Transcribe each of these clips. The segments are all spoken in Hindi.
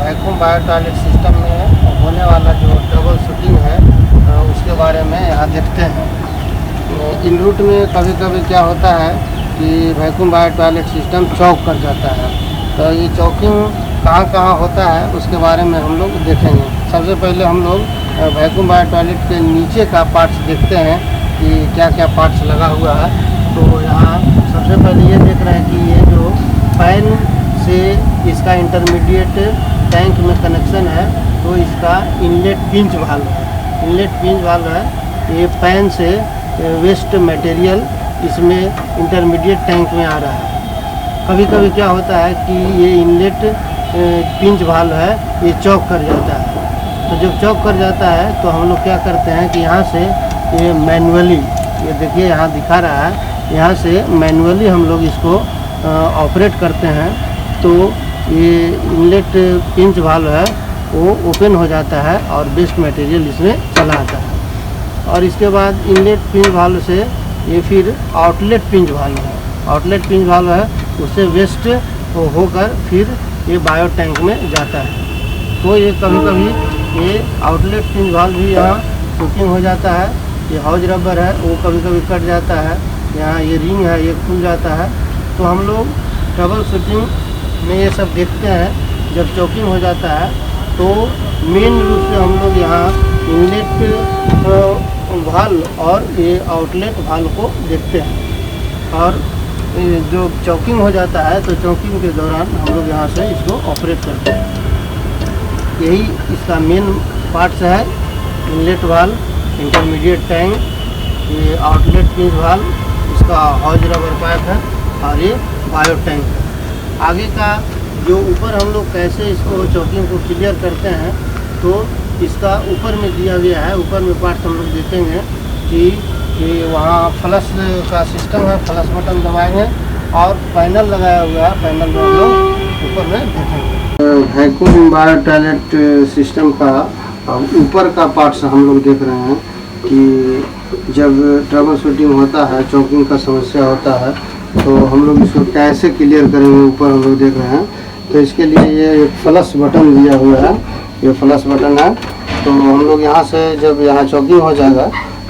वैक्यूम बायो टॉयलेट सिस्टम में होने वाला जो ट्रबल शूटिंग है उसके बारे में यहाँ देखते हैं। इन रूट में कभी कभी क्या होता है कि वैक्यूम बायो टॉयलेट सिस्टम चौक कर जाता है, तो ये चौकिंग कहाँ कहाँ होता है उसके बारे में हम लोग देखेंगे। सबसे पहले हम लोग वैक्यूम बायो टॉयलेट के नीचे का पार्ट्स देखते हैं कि क्या क्या पार्ट्स लगा हुआ है। तो यहाँ सबसे पहले ये देख रहे हैं कि ये जो पैन से इसका इंटरमीडिएट टैंक में कनेक्शन है, तो इसका इनलेट पिंच वाल्व है। इनलेट पिंच वाल्व है, ये पैन से वेस्ट मटेरियल इसमें इंटरमीडिएट टैंक में आ रहा है। कभी कभी क्या होता है कि ये इनलेट पिंच वाल्व है, ये चौक कर जाता है। तो जब चौक कर जाता है तो हम लोग क्या करते हैं कि यहाँ से ये मैनुअली, ये देखिए यहाँ दिखा रहा है, यहाँ से मैनुअली हम लोग इसको ऑपरेट करते हैं। तो ये इनलेट पिंच वाल्व है वो ओपन हो जाता है और वेस्ट मटेरियल इसमें चला आता है। और इसके बाद इनलेट पिंच वाल्व से ये फिर आउटलेट पिंच वाल्व है। आउटलेट पिंच वाल्व है, उससे वेस्ट होकर फिर ये बायो टैंक में जाता है। तो ये कभी कभी ये आउटलेट पिंच वाल्व भी यहाँ शूटिंग हो जाता है। ये हाउज रबर है, वो कभी कभी कट जाता है। यहाँ ये रिंग है, ये खुल जाता है। तो हम लोग ट्रबल शूटिंग में ये सब देखते हैं। जब चौकिंग हो जाता है तो मेन रूप से हम लोग यहाँ इनलेट वाल्व और ये आउटलेट वाल्व को देखते हैं। और जो चौकिंग हो जाता है तो चौकिंग के दौरान हम लोग यहाँ से इसको ऑपरेट करते हैं। यही इसका मेन पार्ट्स है, इनलेट वाल्व, इंटरमीडिएट टैंक, ये आउटलेट पिंच वाल्व, इसका हाउज रबर पाइप है और ये बायो टैंक है। आगे का जो ऊपर हम लोग कैसे इसको चौकिंग को क्लियर करते हैं, तो इसका ऊपर में दिया गया है। ऊपर में पार्ट हम लोग देखेंगे कि वहाँ फ्लश का सिस्टम है, फ्लश बटन दबाएंगे और पैनल लगाया हुआ है, पैनल में हम लोग ऊपर में देखेंगे। वैक्यूम बायो टॉयलेट सिस्टम का ऊपर का पार्ट्स हम लोग देख रहे हैं कि जब ट्रबल शूटिंग होता है, चौकिंग का समस्या होता है, तो हम लोग इसको कैसे क्लियर करेंगे, ऊपर हम लोग देख रहे हैं। तो इसके लिए ये एक फ्लश बटन दिया हुआ है, ये फ्लश बटन है। तो हम लोग यहाँ से जब यहाँ चौकिंग हो जाएगा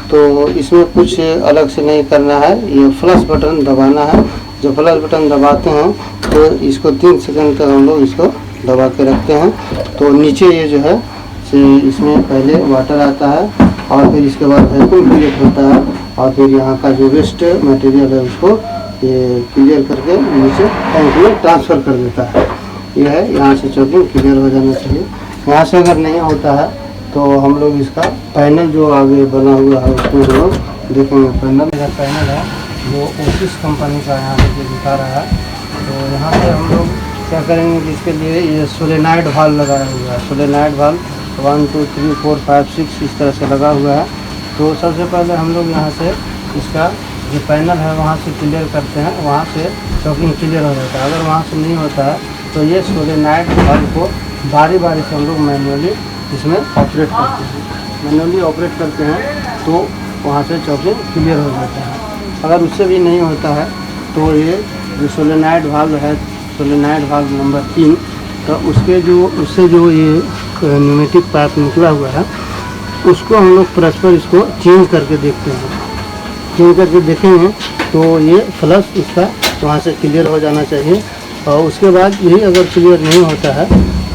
तो इसमें कुछ अलग से नहीं करना है, ये फ्लश बटन दबाना है। जब फ्लश बटन दबाते हैं तो इसको 3 सेकंड तक हम लोग इसको दबा के रखते हैं। तो नीचे ये जो है इसमें पहले वाटर आता है और फिर इसके बाद वैक्यूम क्रिएट होता है और फिर यहाँ का जो वेस्ट मटेरियल है उसको ये क्लियर करके नीचे टैंक में ट्रांसफ़र कर देता है। यह है, यहाँ से चौकिंग क्लियर हो जाना चाहिए। यहाँ से अगर नहीं होता है तो हम लोग इसका पैनल जो आगे बना हुआ है उसको हम लोग देखेंगे। पैनल है जो ओसिस कंपनी का यहाँ पे दिखा रहा है। तो यहाँ पे हम लोग क्या करेंगे कि इसके लिए ये सोलेनाइड वाल्व लगाया हुआ है। सोलेनाइड वाल्व 1 2 3 4 5 6 इस तरह से लगा हुआ है। तो सबसे पहले हम लोग यहाँ से इसका जो पैनल है वहाँ से क्लियर करते हैं, वहाँ से चौकिंग क्लियर हो जाता है। अगर वहाँ से नहीं होता है तो ये सोलेनाइड वाल्व को बारी बारी से हम लोग मैनुअली इसमें ऑपरेट करते हैं। मैनुअली ऑपरेट करते हैं तो वहाँ से चौकिंग क्लियर हो जाता है। अगर उससे भी नहीं होता है तो ये जो सोलेनाइड वाल्व है, सोलेनाइड वाल्व नंबर 3, तो उससे जो ये न्यूमेटिक पाइप निकला हुआ है उसको हम लोग परस्पर इसको चेंज करके देखते हैं। चेंज करके देखेंगे तो ये फ्लश इसका वहाँ से क्लियर हो जाना चाहिए। और उसके बाद यही अगर क्लियर नहीं होता है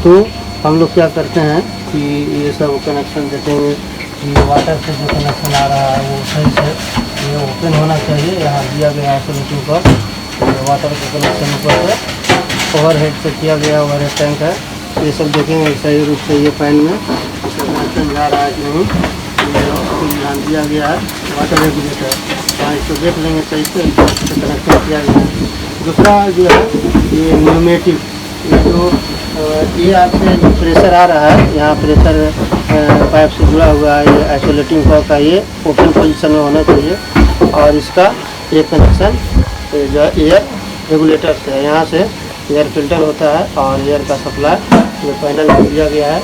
तो हम लोग क्या करते हैं कि ये सब कनेक्शन देखेंगे कि वाटर से जो कनेक्शन आ रहा है वो सही से ये ओपन होना चाहिए। यहाँ दिया गया आइसोलेटिंग पर वाटर का कनेक्शन ऊपर से ओवर हेड से किया गया ओवर हेड टैंक है। ये सब देखेंगे सही रूप से ये पैन में इसका कनेक्शन जा रहा है कि नहीं, ध्यान दिया गया है। वाटर रेगुलेटर यहाँ इसको देख लेंगे सही से कनेक्शन किया गया है। दूसरा जो है ये न्यूमेटिक, ये जो ये आपसे जो प्रेशर आ रहा है, यहाँ प्रेशर पाइप से जुड़ा हुआ है। ये आइसोलेटिंग कॉर्ड का ये ओपन पोजीशन में होना चाहिए। और इसका ये कनेक्शन जो है एयर रेगुलेटर से है, यहाँ से एयर फिल्टर होता है और एयर का सप्लाई ये पैनल में दिया गया है।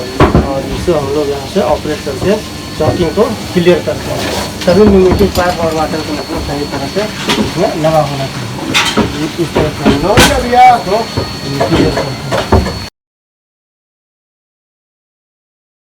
और इसे हम लोग यहाँ से ऑपरेट करके चौकिंग को क्लियर करते हैं। सभी न्यूमेटिक पाइप और वाटर कनेक्शन सही तरह से इसमें लगा होना चाहिए। इस तरह से हम लोग क्लियर करते हैं।